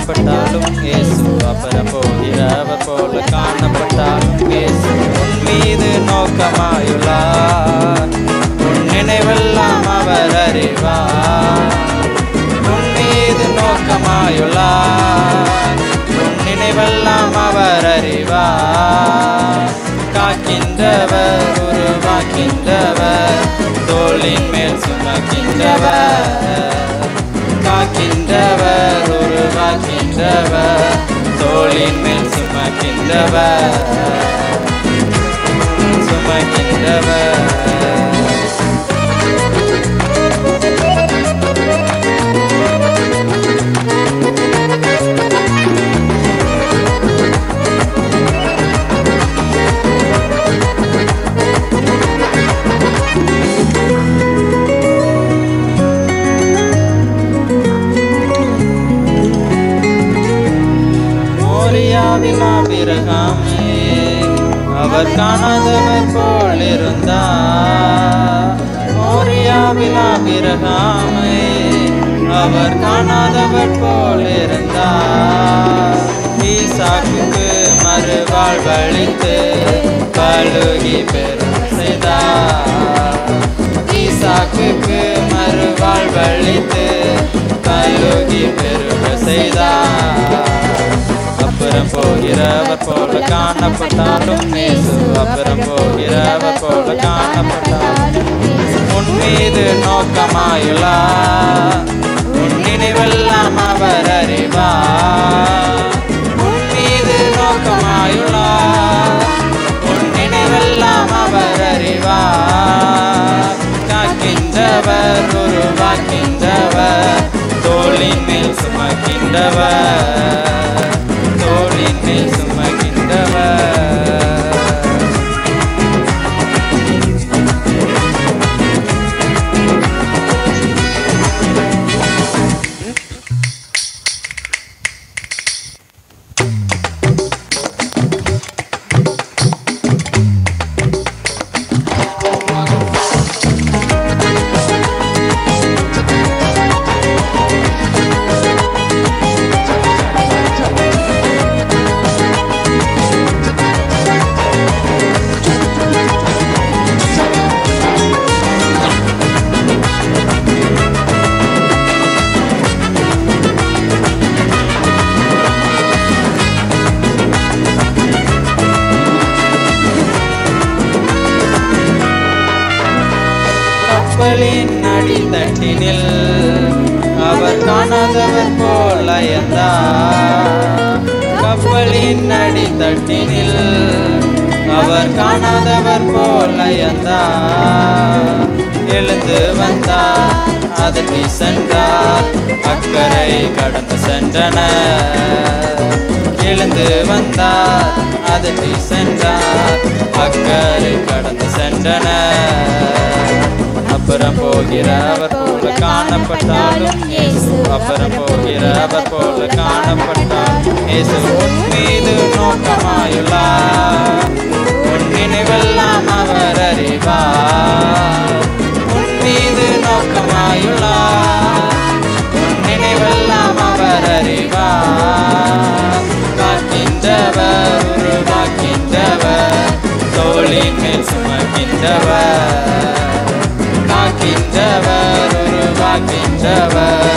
காணப்பட்டாலும் இயேசு அப்புறம் போகிறவர் போல காணப்பட்டாலும் இயேசு உன் மீது நோக்கமாயுள்ளார். உன் நினைவெல்லாம் அவர் அறிவார். உன் மீது நோக்கமாயுள்ளார். உன் நினைவெல்லாம் அவர் அறிவார். காக்கின்றவர் உருவாக்கின்றவர் தோளின் மேல் சுமக்கின்றவர். காக்கின்றவர் உருவாக்கின்றவர் தோளின் மேல் சுமக்கின்றவர். சுமக்கின்றவர். ஆபிரகாமே அவர் காணாதவர் போல் இருந்தார். மோரியாவில் ஆபிரகாமே அவர் காணாதவர் போல் இருந்தார். ஈசாக்குக்கு மறுவாழ்வளித்து பலுகி பெரும் செய்தார். ஈசாக்குக்கு மறுவாழ்வளித்து பலுகி பெருக செய்தார். அப்புறம் போகிறவர் போல காணப்பட்டாலும் இயேசு அப்புறம் போகிறவர் போல காணப்பட்டாலும் உன் மீது நோக்கமாயுள்ளார். உன் நினைவெல்லாம் அவர் அறிவார். உன் மீது நோக்கமாயுள்ளார். உன் நினைவெல்லாம் அவர் அறிவார். காக்கின்றவர் உருவாக்கின்றவர் தோளின் மேல் சுமக்கின்றவர். தோளின் மேல் சுமக்கின்றவர். கப்பலின் அடித்தட்டினில் அவர் காணாதவர் போல் அயர்ந்தார். கப்பலின் அடித்தட்டினில் அவர் காணாதவர் போல் அயர்ந்தார். எழுந்து வந்தார் அதற்கு சென்றார் அக்கறை கடந்து சென்றனர். எழுந்து வந்தார் அதற்கு சென்றார் அக்கறை கடந்து சென்றனர். அப்புறம் போகிறவர் போல காணப்பட்டாலும் இயேசு அப்புறம் போகிறவர் போல காணப்பட்டாலும் இயேசு உன் மீது நோக்கமாயுள்ளார். உன் நினைவெல்லாம் அவர் அறிவார். உன் மீது நோக்கமாயுள்ளார். உன் நினைவெல்லாம் அவர் அறிவார். காக்கின்றவர் உருவாக்கின்றவர் தோளின் மேல் சுமக்கின்றவர். காக்கின்றவர் உருவாக்கின்றவர்